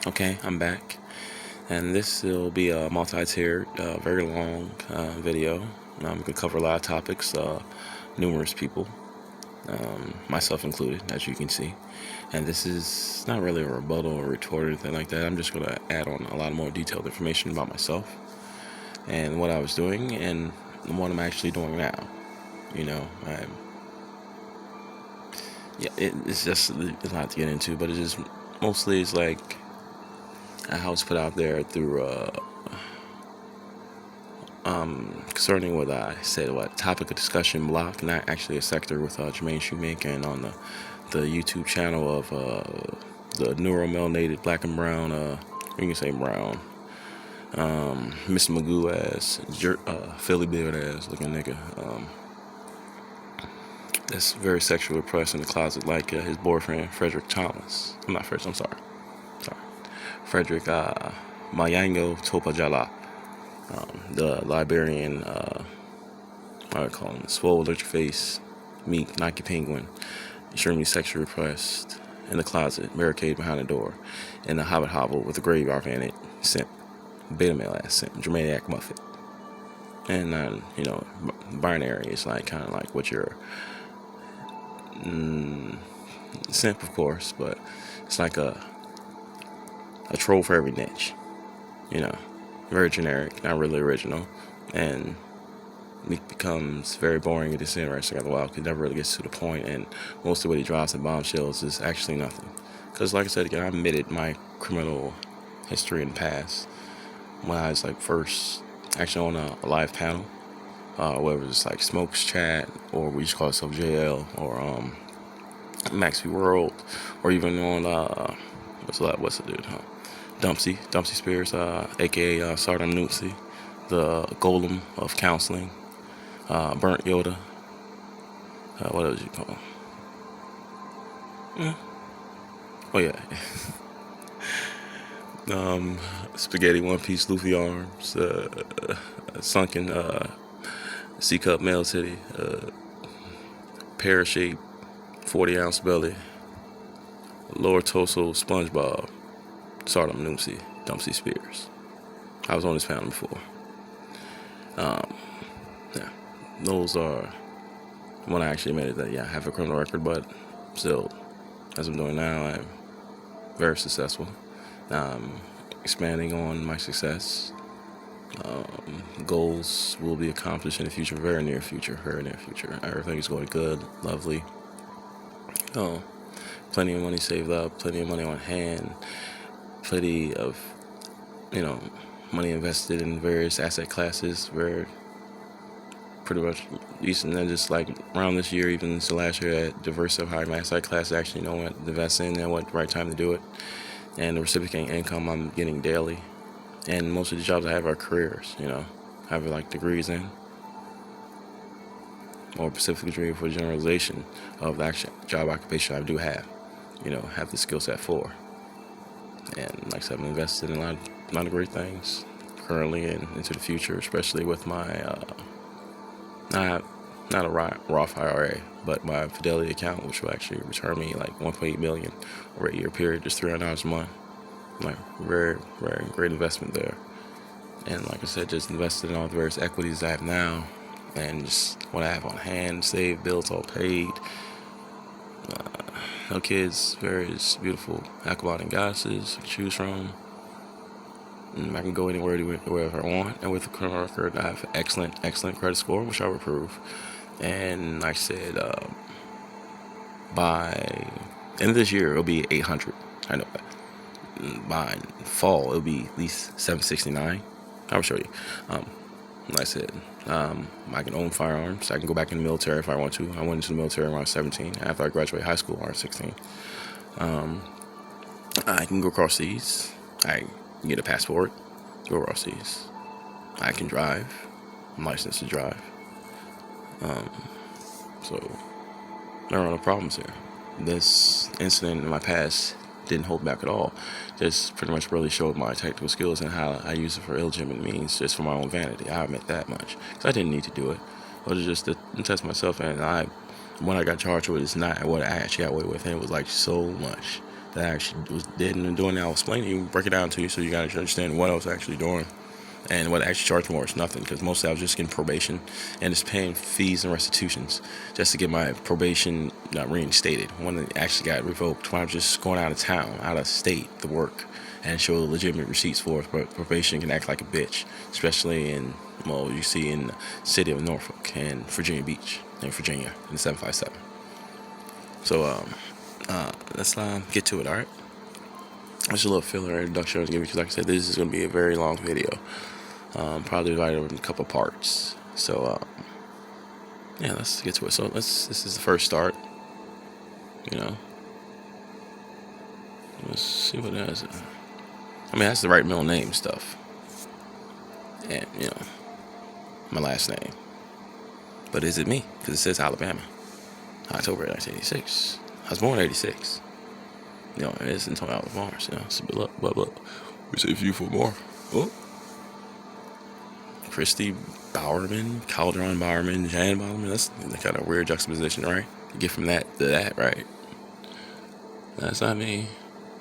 Okay, I'm back, and this will be a multi-tiered, very long video. We can cover a lot of topics, numerous people, myself included, as you can see. And this is not really a rebuttal or retort or anything like that. I'm just going to add on a lot more detailed information about myself and what I was doing and what I'm actually doing now. You know, it's just a lot to get into, but it just mostly is like how it's put out there through concerning what I said, what topic of discussion block, not actually a sector with Jermaine Shoemaker, and on the YouTube channel of the neuromelanated black and brown, you can say brown, Mr. Magoo ass, Philly beard ass looking nigga. That's very sexually repressed in the closet, like his boyfriend Frederick Thomas. I'm not Frederick. I'm sorry. Frederick Mayango Topajala, the Liberian, what I call him, swole, electric face, meek, Nike penguin, extremely sexually repressed, in the closet, barricaded behind the door, in the hobbit hovel with a graveyard in it, simp, beta male ass simp, Germaniac Muffet. And binary is like kind of like what you're simp, of course, but it's like a troll for every niche, very generic, not really original, and it becomes very boring and disinteresting after a while because it never really gets to the point, and most of what he drops in bombshells is actually nothing. Because, like I said again, I admitted my criminal history in the past when I was like first actually on a live panel, whether it's like Smokes Chat or we just call ourselves JL or Maxi World, or even on what's the dude? Dumpsy Spears, aka Sardam Nupsi, the golem of counseling, Burnt Yoda. What else you call him? Oh yeah. Spaghetti One Piece Luffy arms, sunken C cup male titty, pear shaped 40-ounce belly, lower torso SpongeBob, Sardam Nupsi, Dumpsy Spears. I was on this panel before. Yeah, those are when I actually admitted that I have a criminal record, but still, as I'm doing now, I'm very successful. Expanding on my success. Goals will be accomplished in the future, very near future. Everything is going good, lovely. Plenty of money saved up, plenty of money on hand, plenty of, money invested in various asset classes, very pretty much decent. And just like around this year, even so last year, I diversified my asset class, actually know what to invest in and what right time to do it. And the reciprocating income I'm getting daily. And most of the jobs I have are careers, I have like degrees in, or specific degree for generalization of the actual job occupation I do have, have the skill set for. And like I said, I'm invested in a lot of great things currently and into the future, especially with my, not a Roth IRA, but my Fidelity account, which will actually return me like $1.8 million over a year period, just $300 a month. Like very, very great investment there. And like I said, just invested in all the various equities I have now, and just what I have on hand, saved, bills all paid. No kids, various beautiful acolyte goddesses to choose from. And I can go anywhere, wherever I want. And with the criminal record, I have excellent credit score, which I will prove. And like I said, by end of this year, it'll be 800. I know that. By fall, it'll be at least 769. I'll show you. Like I said, I can own firearms. I can go back in the military if I want to. I went into the military when I was 17. After I graduated high school, I was 16. I can go across seas. I can get a passport, go across seas. I can drive. I'm licensed to drive. So there are no problems here. This incident in my past didn't hold back at all. Just pretty much really showed my technical skills and how I use it for illegitimate means, just for my own vanity. I admit that much, because I didn't need to do it. It was just to test myself, and when I got charged with, it's not what I actually got away with, and it was like so much that I actually did and doing. I'll explain to you, break it down to you, so you guys understand what I was actually doing. And what I actually charged more is nothing, because mostly I was just getting probation and just paying fees and restitutions just to get my probation not reinstated. One that actually got revoked when I was just going out of town, out of state to work and show legitimate receipts for it. But probation can act like a bitch, especially in, well, you see in the city of Norfolk and Virginia Beach in Virginia in the 757. So let's get to it, all right? Just a little filler introduction I was giving, because like I said, this is going to be a very long video. Probably divided over in a couple parts. So yeah, let's get to it. So this is the first start. You know, let's see what it is. I mean, that's the right middle name stuff, and you know, my last name. But is it me? Because it says Alabama, October 1986. I was born in '86. You know, it is until Alabama. You know, so but we save you for more. Oh. Christy Bowerman, Calderon Bowerman, Jan Bowerman. That's the kind of weird juxtaposition, right? You get from that to that, right? That's not me.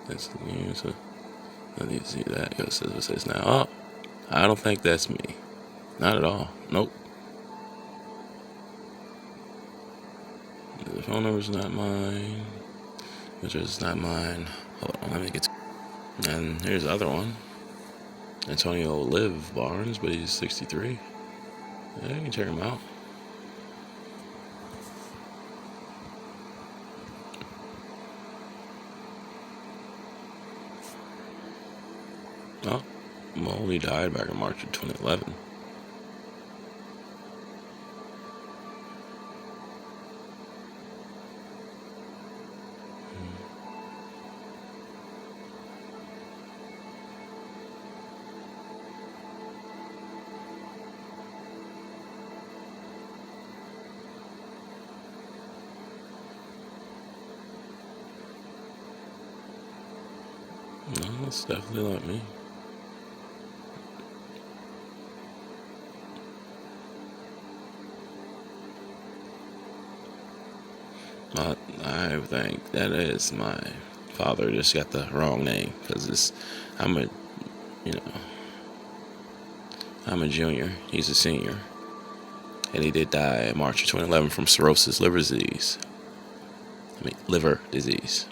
That's you. So I need to see that. It says now. Oh, I don't think that's me. Not at all. Nope. The phone number's not mine. Which is not mine. Hold on, let me get to. And here's the other one. Antonio Liv Barnes, but he's 63. Yeah, you can check him out. Oh, well, he died back in March of 2011. No, that's definitely not me. I think that is my father just got the wrong name, because I'm a, you know, I'm a junior. He's a senior, and he did die in March of 2011 from cirrhosis liver disease. Liver disease.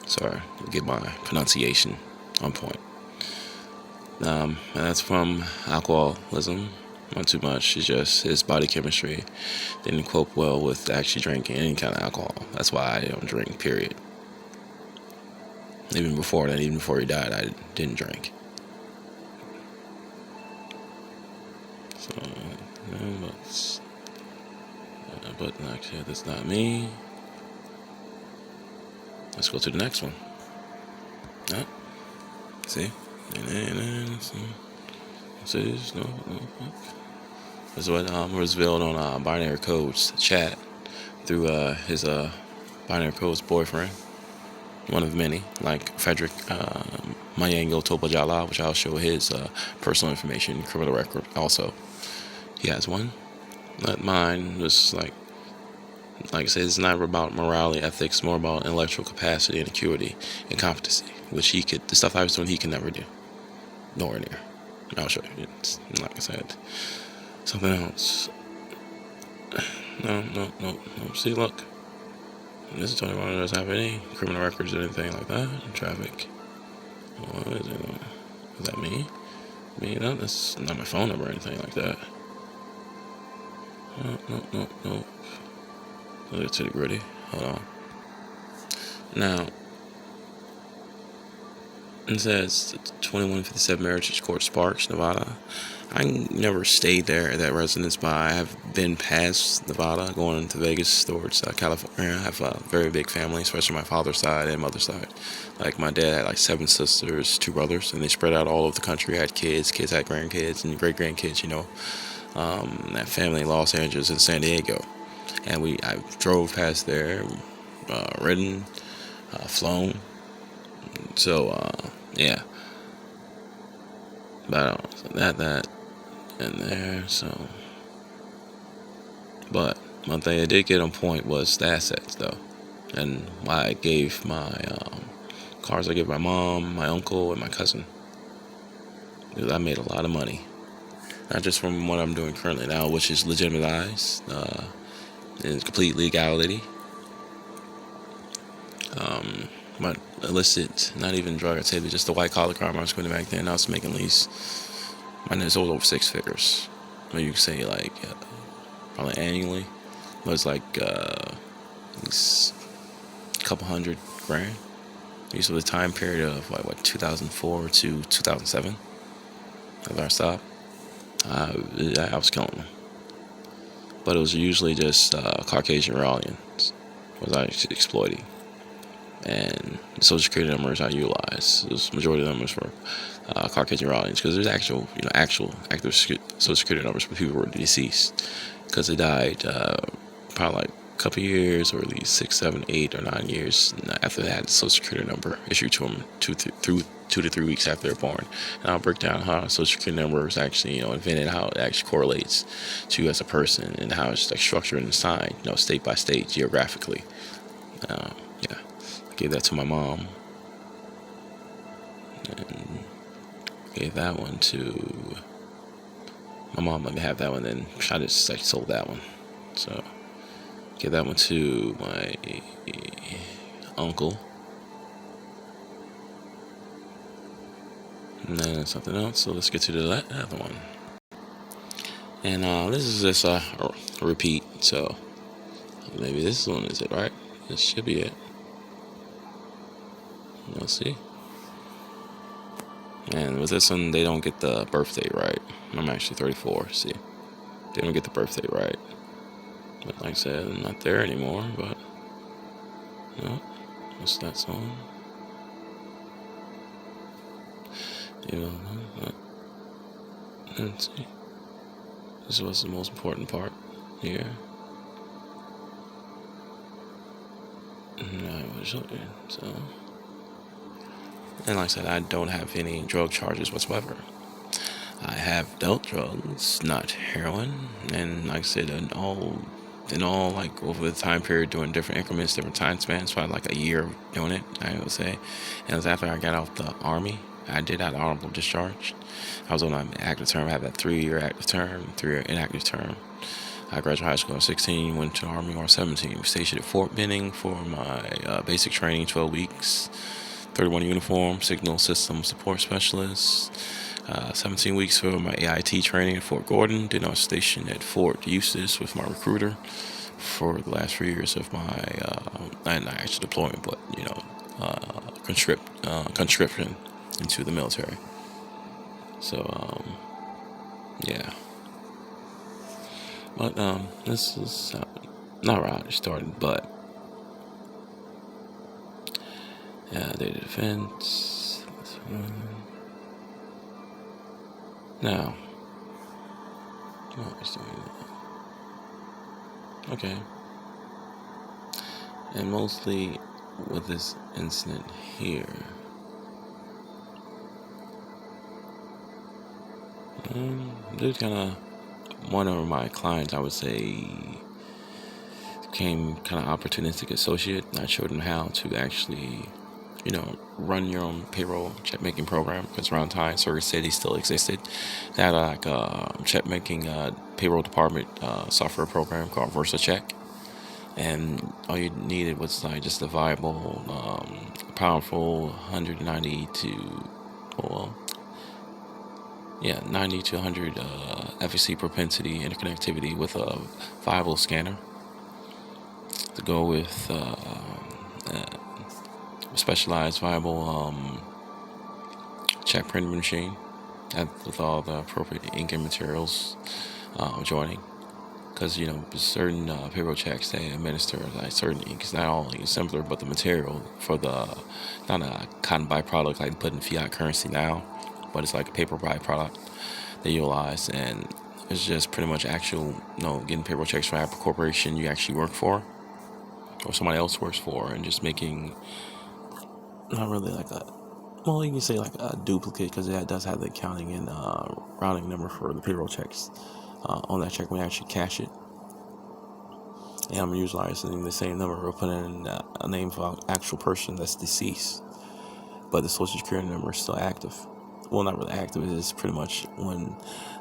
Sorry, to get my pronunciation on point. And that's from alcoholism. Not too much. It's just his body chemistry didn't cope well with actually drinking any kind of alcohol. That's why I don't drink, period. Even before that, even before he died, I didn't drink. So, but actually, that's not me. Let's go to the next one. See? This is what was revealed on Binary Codes chat through his Binary Codes boyfriend, one of many, like Frederick Mayango Topajala, which I'll show his personal information, criminal record also. He has one. Not mine. Was like I said, it's not about morality, ethics, more about intellectual capacity and acuity and competency, which the stuff I was doing, he can never do. Nowhere near. I'll show you. It's, like I said, something else. No. See, look. This is Tony Warner doesn't have any criminal records or anything like that. Traffic. What is it? Is that me? Me? No, that's not my phone number or anything like that. No. Let's get to the gritty. Hold on. Now, it says 2157 Meritage Court, Sparks, Nevada. I never stayed there at that residence, but I have been past Nevada, going to Vegas towards California. I have a very big family, especially my father's side and mother's side. Like my dad had like 7 sisters, 2 brothers, and they spread out all over the country. I had kids had grandkids, and great grandkids. You know, that family in Los Angeles and San Diego, and I drove past there, ridden, flown. So yeah, but that in there. So, but one thing I did get on point was the assets, though. And I gave my cars I gave my mom, my uncle, and my cousin. Because I made a lot of money, not just from what I'm doing currently now, which is legitimatized in complete legality, but illicit, not even drug. I'd say that just the white collar crime I was committing back then. I was making at least, my net was over six figures. I mean, you could say like probably annually, but it's like at least a couple hundred grand. These were the time period of what 2004 to 2007. After I stopped, I was killing them, but it was usually just Caucasian Iranians was I exploiting, and the social security numbers I utilized. The majority of them was for Caucasian Iranians because there's actual active social security numbers for people who were deceased because they died probably like a couple years or at least 6, 7, 8, or 9 years after they had the social security number issued to them 2 to 3 weeks after they're born. And I'll break down how social security number is actually invented, how it actually correlates to you as a person, and how it's like structured and assigned state by state geographically. Yeah, I gave that to my mom, and gave that one to my mom. Let me have that one. Then I just like sold that one. So gave that one to my uncle, and then something else. So let's get to the other one. And this is just a repeat. So maybe this one is it, right? This should be it. Let's see. And with this one, they don't get the birthday right. I'm actually 34. See, they don't get the birthday right. But like I said, I'm not there anymore. But no, what's that song? Let's see. This was the most important part here. So, and like I said, I don't have any drug charges whatsoever. I have dealt drugs, not heroin, and like I said, in all, like over the time period, doing different increments, different time spans, probably like a year of doing it, I would say. And it was after I got out the army. I did have honorable discharge. I was on an active term. I had that 3-year active term, 3-year inactive term. I graduated high school at 16, went to the Army when I was 17. Was stationed at Fort Benning for my basic training, 12 weeks. 31 uniform, signal system support specialist. 17 weeks for my AIT training at Fort Gordon. Then I was stationed at Fort Eustis with my recruiter for the last 3 years of my, not actual deployment, but, conscription into the military. So, yeah. But, this is not how it started, but, yeah, data defense. Now, okay. And mostly with this incident here, dude kind of, one of my clients, I would say, became kind of opportunistic associate. I showed him how to actually, run your own payroll check making program, because around time Circuit City still existed. They had like a check making payroll department software program called VersaCheck, and all you needed was like just a viable, powerful 190 to, well, yeah, 90 to 100 FEC propensity interconnectivity with a viable scanner to go with specialized viable check printing machine with all the appropriate ink and materials joining. Because certain payroll checks, they administer like certain inks, not all ink simpler, but the material for the, not a cotton byproduct like put in fiat currency now, but it's like a paper byproduct they utilize. And it's just pretty much actual, getting payroll checks from a corporation you actually work for or somebody else works for, and just making, not really like a, well, you can say like a duplicate, because it does have the accounting and routing number for the payroll checks on that check when you actually cash it. and I'm utilizing the same number. We're putting in a name of an actual person that's deceased, but the Social Security number is still active. Well, not really active. It is pretty much when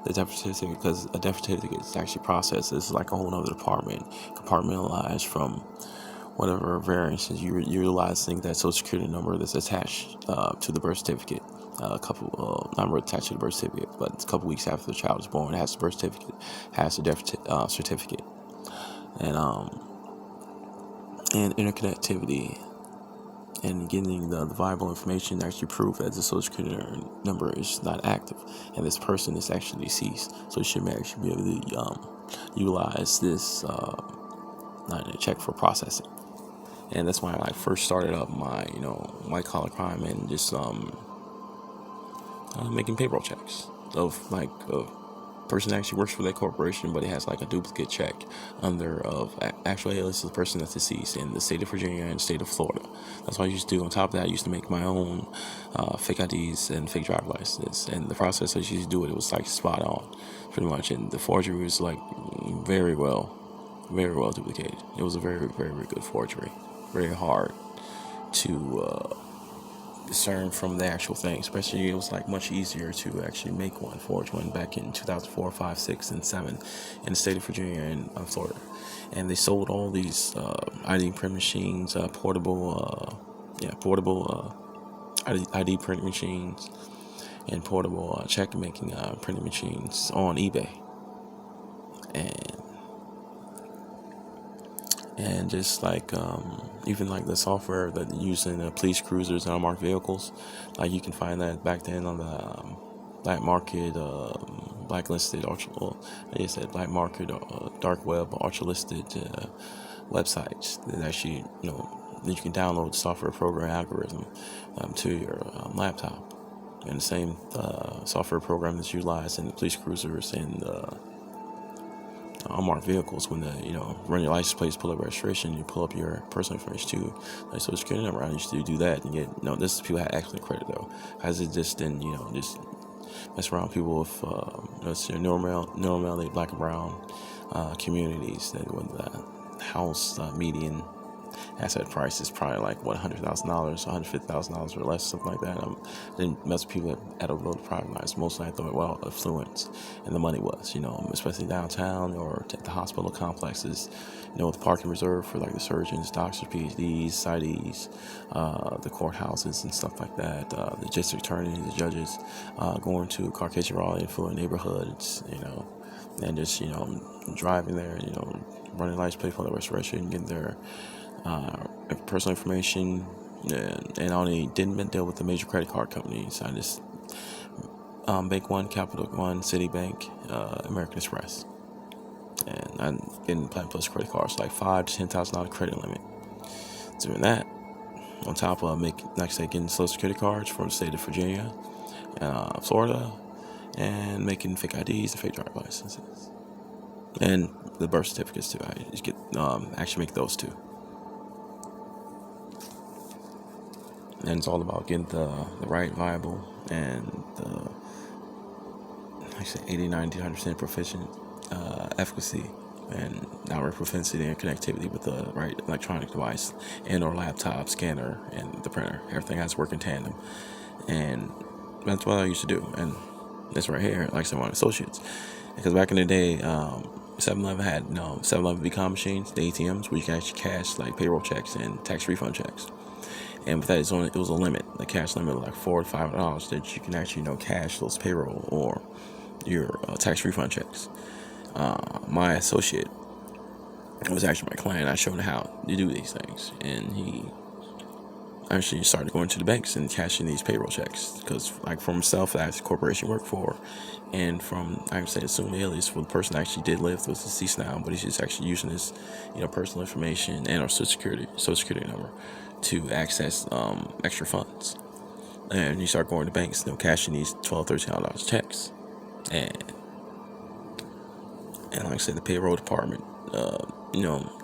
the death certificate, because a death certificate is actually processed. It's like a whole other department, compartmentalized from whatever variances you're utilizing that Social Security number that's attached to the birth certificate. Not really attached to the birth certificate, but a couple weeks after the child is born, it has the birth certificate, has the death certificate, and interconnectivity and getting the viable information to actually prove that the Social Security number is not active and this person is actually deceased. So you should actually be able to utilize this check for processing. And that's why I first started up my white collar crime and just making payroll checks of like a person that actually works for that corporation, but it has like a duplicate check under of actually this is the person that's deceased in the state of Virginia and state of Florida. That's what I used to do. On top of that, I used to make my own fake IDs and fake driver licenses, and the process I used to do it was like spot on, pretty much. And the forgery was like very well duplicated. It was a very, very, very good forgery. Very hard to discern from the actual thing. Especially, it was like much easier to actually make one, forge one back in 2004, 5, 6, and 7 in the state of Virginia and Florida. And they sold all these ID print machines, portable ID print machines, and portable check making printing machines on eBay. And just like even like the software that they use in police cruisers and unmarked vehicles, like you can find that back then on the black market, blacklisted, like I said, black market, dark web, ultra listed websites that actually that you can download the software program algorithm to your laptop, and the same software program that's utilized in the police cruisers and unmarked vehicles. When run your license plates, pull up registration, you pull up your personal information too, like Social Security number. I used to do that and get this is people that actually credit though. Has it just didn't just mess around people with normally black and brown communities that with the house median asset price is probably like $100,000, $150,000 or less, something like that. Didn't mess with people at a low private lives. Mostly I thought affluence and the money was, especially downtown or at the hospital complexes, with parking reserved for like the surgeons, doctors, PhDs, PsyDs, the courthouses and stuff like that, the district attorneys, the judges, going to Caucasian Raleigh and Fuller neighborhoods, and just, driving there, running lights, play for the restoration, getting their personal information, and I only didn't deal with the major credit card companies. I just Bank One, Capital One, Citibank, American Express, and I'm getting Platinum Plus credit cards, like $5,000 to $10,000 credit limit. Doing that, on top of getting Social Security cards from the state of Virginia, Florida, and making fake IDs and fake driver licenses, and the birth certificates too. I just get actually make those too. And it's all about getting the right, viable, and the 80, 90, 100% proficient efficacy and network propensity and connectivity with the right electronic device and or laptop, scanner, and the printer. Everything has to work in tandem. And that's what I used to do. And this right here, like I said, one associates. Because back in the day, 7-Eleven had 7-Eleven VCOM machines, the ATMs, where you can actually cash like payroll checks and tax refund checks. And with that, it was a limit, a cash limit of like $400 to $500 that you can actually cash those payroll or your tax refund checks. My associate was actually my client. I showed him how to do these things, and he actually started going to the banks and cashing these payroll checks, because like for himself, that's the corporation he worked for, and from I would say assume alias for the person that actually did live, was deceased now, but he's just actually using his personal information and our social security number to access extra funds. And you start going to banks, cashing these $12, $13 checks, and like I said, the payroll department,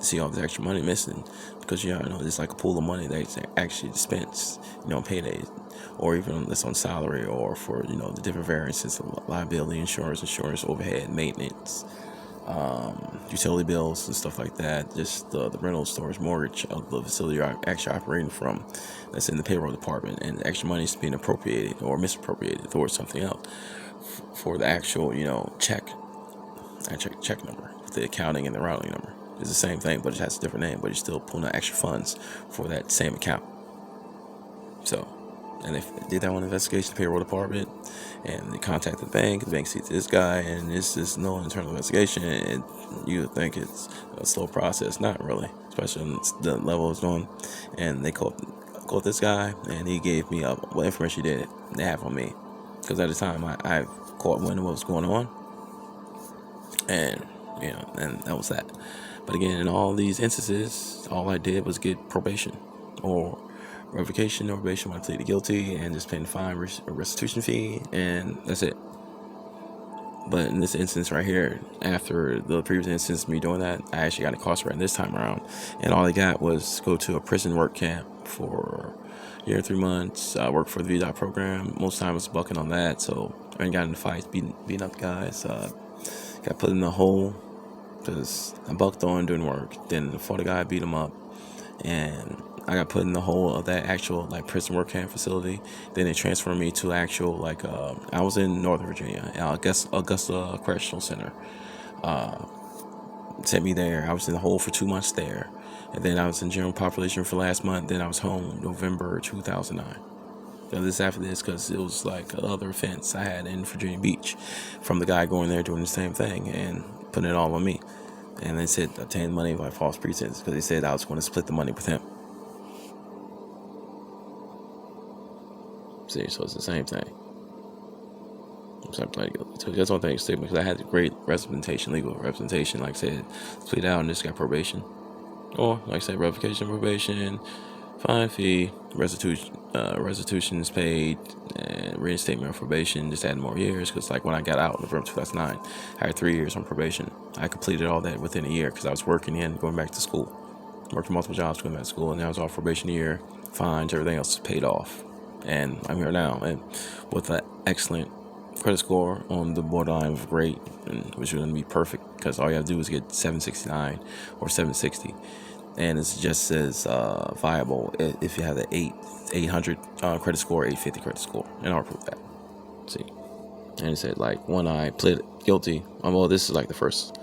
see all this extra money missing, because it's like a pool of money that's actually dispensed, paydays, or even that's on salary, or for the different variances of liability, insurance, overhead, maintenance, utility bills and stuff like that. Just the rental, storage, mortgage of the facility you're actually operating from, that's in the payroll department, and extra money is being appropriated or misappropriated towards something else for the actual, check number, the accounting and the routing number. It's the same thing, but it has a different name. But you're still pulling out extra funds for that same account. So, and they did that one investigation, the payroll department, and they contacted the bank. The bank sees this guy, and it's just no internal investigation. And you would think it's a slow process, not really, especially on the level it's going. And they called this guy, and he gave me what information they have on me, because at the time I caught wind of what was going on, and and that was that. But again, in all these instances, all I did was get probation or revocation or probation when I pleaded guilty, and just paying the fine, a restitution fee, and that's it. But in this instance right here, after the previous instance of me doing that, I actually got incarcerated this time around, and all I got was go to a prison work camp for a year and 3 months. I worked for the VDOT program. Most time I was bucking on that, so I got into fights, beating up guys. Got put in the hole because I bucked on doing work. Then the fought a guy, beat him up, and I got put in the hole of that actual prison work camp facility. Then they transferred me to actual I was in Northern Virginia, Augusta Correctional Center. Sent me there. I was in the hole for 2 months there, and then I was in general population for last month. Then I was home November 2009. So this after this, because it was another offense I had in Virginia Beach from the guy going there doing the same thing and putting it all on me. And they said obtained money by false pretense, because they said I was going to split the money with him. See, so it's the same thing. So that's one thing, because I had great representation, legal representation. Like I said, plead out and just got probation, or like I said, revocation, probation, fine, fee, restitution is paid, and reinstatement of probation. Just adding more years, because when I got out in November 2009, I had 3 years on probation. I completed all that within a year because I was working and going back to school, working multiple jobs, going back to school, and I was off probation a year. Fines, everything else is paid off, and I'm here now, and with an excellent credit score on the borderline of great, and which is going to be perfect, because all you have to do is get 769 or 760, and it's just as viable if you have the 800 credit score, 850 credit score, and I'll prove that. See, and he said when I pleaded guilty, well, this is the first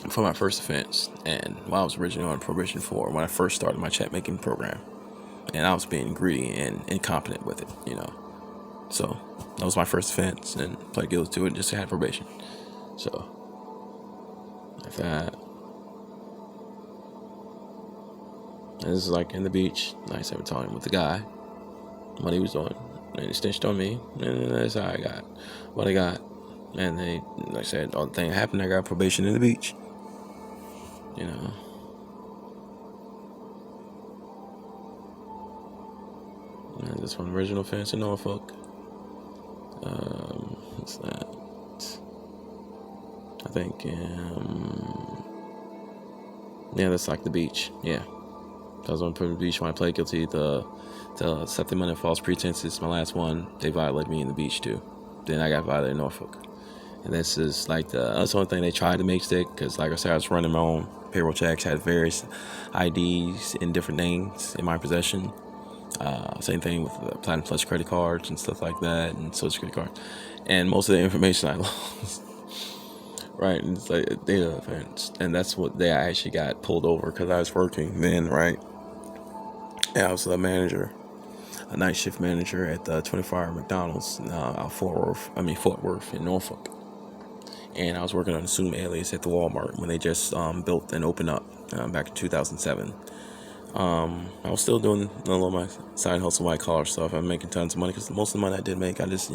for my first offense, and I was originally on probation for when I first started my check making program, and I was being greedy and incompetent with it, So that was my first offense, and pled guilty to it and just had probation. So like that. And this is in the beach. Nice, I was talking with the guy, what he was doing, and he snitched on me, and that's how I got what I got. And they, like I said, all the thing happened. I got probation in the beach. And this one original offense in Norfolk. What's that? I think, yeah, that's the beach. Yeah, I was on the beach when I played guilty. The accepting money false pretenses, my last one, they violated me in the beach too. Then I got violated in Norfolk, and this is that's the only thing they tried to make stick, because like I said, I was running my own payroll checks, had various IDs in different names in my possession. Same thing with the Platinum Plus credit cards and stuff like that, and Social Security cards. And most of the information I lost. Right, and it's a data offense. And that's what I actually got pulled over, because I was working then, right? Yeah, I was a manager, a night shift manager at the 24-hour McDonald's out Fort Worth in Norfolk. And I was working on a assumed alias at the Walmart when they just built and opened up back in 2007. I was still doing a little of my side hustle, white collar stuff. I'm making tons of money, because most of the money I did make, I just,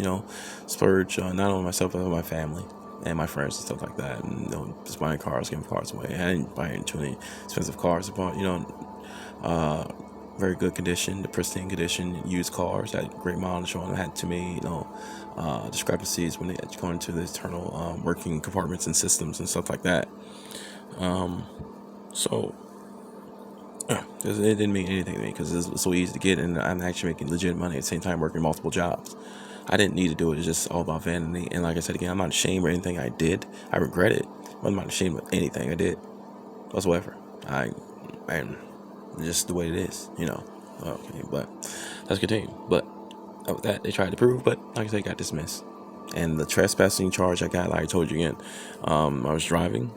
splurge not only myself, but on my family and my friends and stuff like that. And, just buying cars, giving cars away. I didn't buy too many expensive cars. I bought, very good condition, the pristine condition, used cars, had great mileage on them, had too many, discrepancies when they go into the internal working compartments and systems and stuff like that. So, because it didn't mean anything to me, because it's so easy to get, and I'm actually making legit money at the same time working multiple jobs. I didn't need to do it. It's just all about vanity. And like I said again, I'm not ashamed of anything I did. I regret it. I'm not ashamed of anything I did whatsoever. And just the way it is, Okay, but let's continue. But of that, they tried to prove, but like I said, got dismissed. And the trespassing charge I got, like I told you again, I was driving.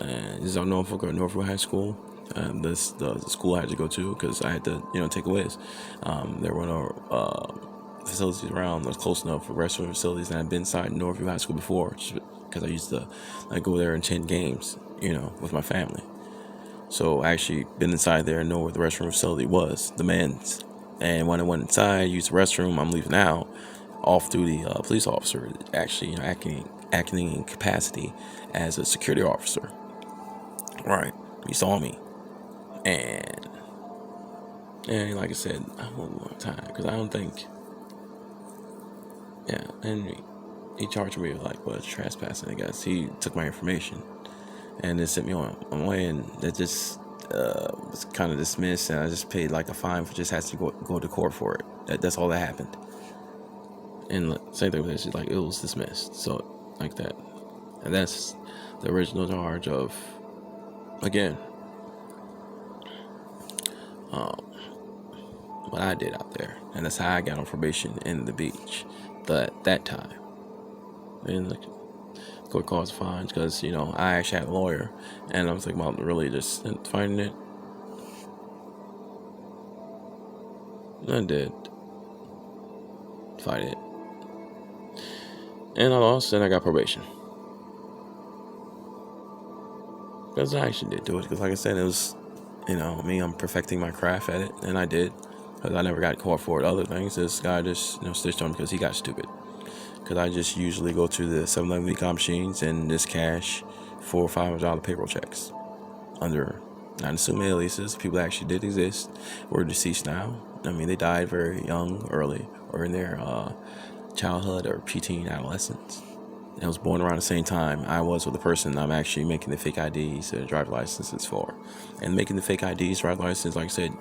And this is on Norfolk High School. This the school I had to go to because I had to, take a whiz. There were no facilities around that was close enough for restroom facilities, and I'd been inside Northview High School before because I used to go there and attend games, with my family. So I actually been inside there and know where the restroom facility was, the men's. And when I went inside, used the restroom, I'm leaving out, off duty police officer, actually, acting in capacity as a security officer. Right, he saw me, and like I said, I won't one time because I don't think, yeah, and he charged me with trespassing. I guess he took my information and then sent me on my way, and that just was kind of dismissed, and I just paid like a fine for just has to go to court for it. That's all that happened. And same thing with this, like it was dismissed, so like that, and that's the original charge of, again, what I did out there, and that's how I got on probation in the beach. But that time, and the court caused fines because I actually had a lawyer, and I was thinking about really just finding it. I did fight it, and I lost, and I got probation. Because I actually did do it. Because like I said, it was, me, I'm perfecting my craft at it, and I did. Because I never got caught for it. Other things, this guy just, stitched on me because he got stupid. Because I just usually go to the 7-Eleven e-com machines and just cash $400 or $500 payroll checks. Under, not assuming aliases, people that actually did exist, were deceased now. I mean, they died very young, early, or in their childhood or preteen adolescence. I was born around the same time I was with the person I'm actually making the fake IDs or driver licenses for. And making the fake IDs, driver license, like I said,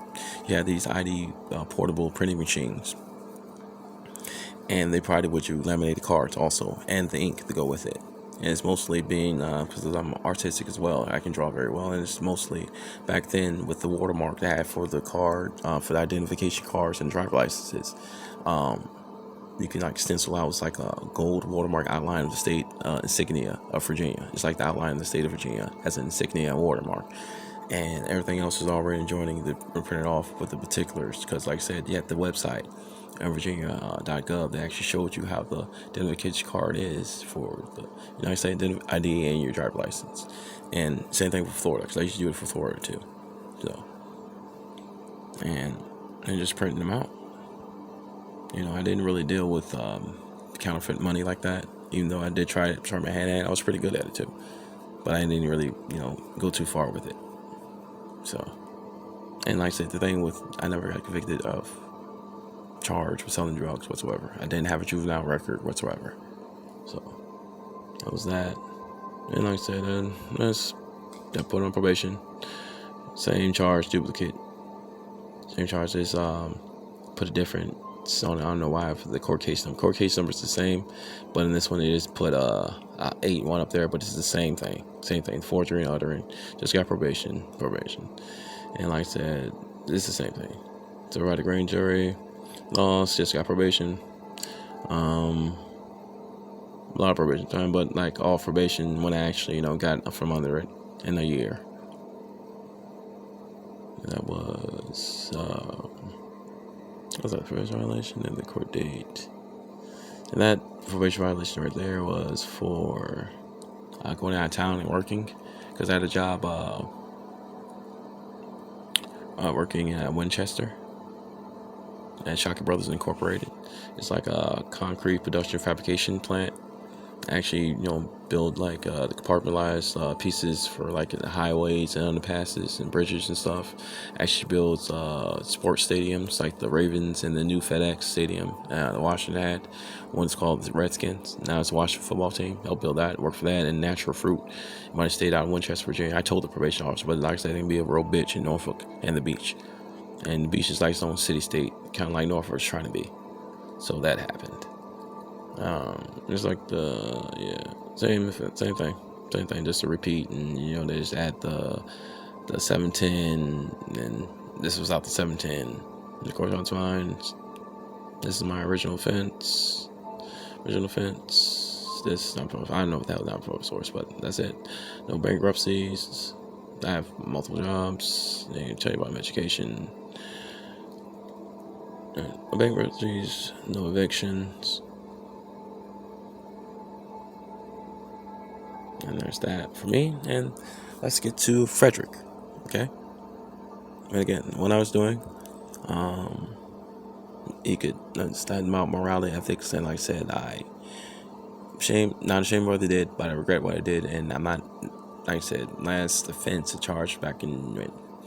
you have these ID portable printing machines. And they provided with you laminated cards also, and the ink to go with it. And it's mostly being, because I'm artistic as well, I can draw very well, and it's mostly back then with the watermark they had for the card, for the identification cards and driver licenses. You can stencil out, it's like a gold watermark outline of the state insignia of Virginia. It's like the outline of the state of Virginia as an insignia and watermark. And everything else is already joining the printed off with the particulars. Because like I said, you have the website at Virginia.gov that actually showed you how the identification card is for the United States ID and your driver license. And same thing for Florida, because I used to do it for Florida too. So, and just printing them out. I didn't really deal with counterfeit money like that, even though I did try my hand at it. I was pretty good at it too, but I didn't really, go too far with it. So, and like I said, the thing with, I never got convicted of charge for selling drugs whatsoever. I didn't have a juvenile record whatsoever. So, that was that. And like I said, then got put on probation. Same charge, duplicate. Same charge is put a different. So I don't know why for the court case number. Court case number is the same, but in this one they just put 8-1 up there, but it's the same thing. Forgery and uttering. Just got probation. And like I said, it's the same thing. So right, a grand jury, lost, just got probation. A lot of probation time, but like all probation when I actually, got from under it in a year. That was that probation violation and the court date. And that probation violation right there was for going out of town and working, because I had a job working at Winchester at Shockey Brothers Incorporated. It's like a concrete production fabrication plant. Actually, build the compartmentalized pieces for the highways and underpasses and bridges and stuff. Actually builds sports stadiums like the Ravens and the new FedEx Stadium the Washington had. One's called the Redskins. Now it's the Washington football team. Helped build that, work for that, and Natural Fruit. When I stayed out in Winchester, Virginia, I told the probation officer, but like I said, they can be a real bitch in Norfolk and the beach. And the beach is like its own city-state, kind of like Norfolk is trying to be. So that happened. It's like same thing, just to repeat, and they just add the 710, and this was out the 710. And of course, on mine, this is my original fence. This I don't know if that was not pro source, but that's it. No bankruptcies. I have multiple jobs. They can tell you about my education. No bankruptcies, no evictions. And there's that for me. And let's get to Frederick. Okay. And again, what I was doing, you could understand about morality, ethics, and like I said, not ashamed of what I did, but I regret what I did, and I'm not, like I said, last offense charged back in,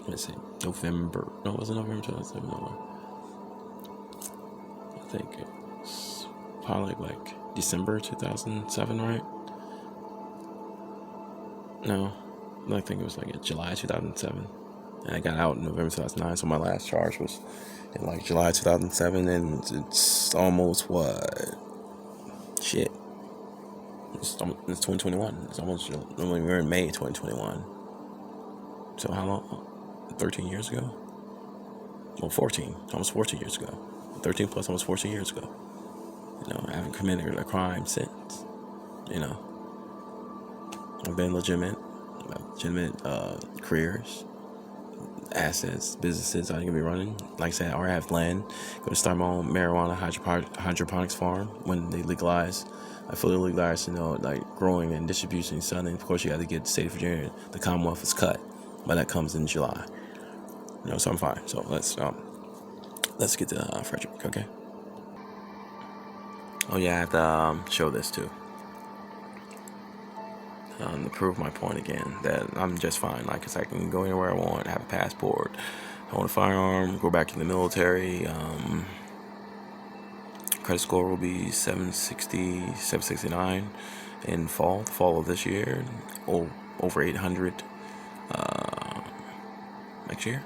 let's say, November. No, it wasn't November 2007. No, I think it's probably like December 2007, right? No, I think it was like July 2007, and I got out in November 2009. So my last charge was in like July 2007, and it's almost what? Shit. It's 2021. It's almost, we're in May 2021. So how long? 13 years ago? Well, 14. Almost 14 years ago. 13 plus almost 14 years ago. I haven't committed a crime since. I've been legitimate careers, assets, businesses I can be running. Like I said, or I have land. Going to start my own marijuana hydroponics farm when they legalize. I fully legalized, like growing and distribution, selling. Of course, you got to get the state of Virginia. The Commonwealth is cut, but that comes in July. So I'm fine. So let's get to Frederick, okay? Oh yeah, I have to show this too. To prove my point again, that I'm just fine. Like, 'cause I can go anywhere I want, have a passport, I want a firearm, go back in the military. Credit score will be 760, 769 in the fall of this year. Over 800 next year.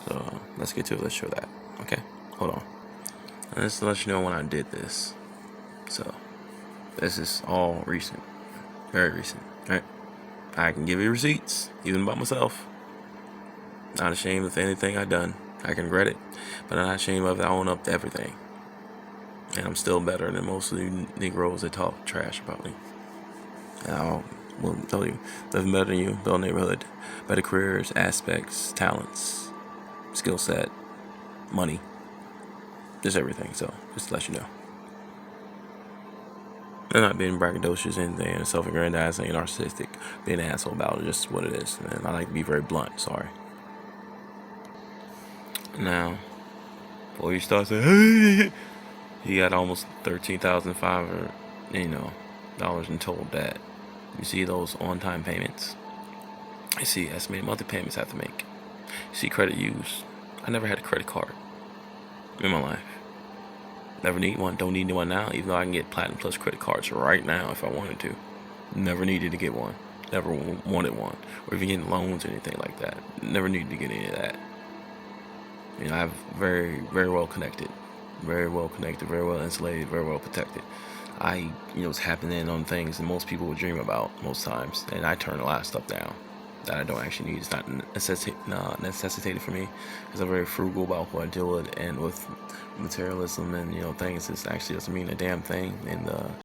So let's get to it. Let's show that. Okay, hold on. And let's let you know when I did this. So this is all recent, very recent. Right? I can give you receipts, even about myself. Not ashamed of anything I've done. I can regret it, but I'm not ashamed of it. I own up to everything. And I'm still better than most of the Negroes that talk trash about me. And I will tell you, living better than you, build a neighborhood, better careers, aspects, talents, skill set, money, just everything. So just to let you know. I'm not being braggadocious or anything, self-aggrandizing, narcissistic, being an asshole about it, just what it is. And I like to be very blunt, sorry. Now, before you start saying, hey, he got almost $13,500, dollars in total debt. You see those on-time payments? I see estimated monthly payments I have to make. You see credit used. I never had a credit card in my life. Never need one. Don't need one now, even though I can get Platinum Plus credit cards right now if I wanted to. Never needed to get one. Never wanted one. Or even getting loans or anything like that. Never needed to get any of that. I have very, very well connected. Very well connected, very well insulated, very well protected. I, was happening on things that most people would dream about most times. And I turn a lot of stuff down that I don't actually need. It's not necessitated for me, because I'm very frugal about what I deal with, and with materialism and things. It actually doesn't mean a damn thing in the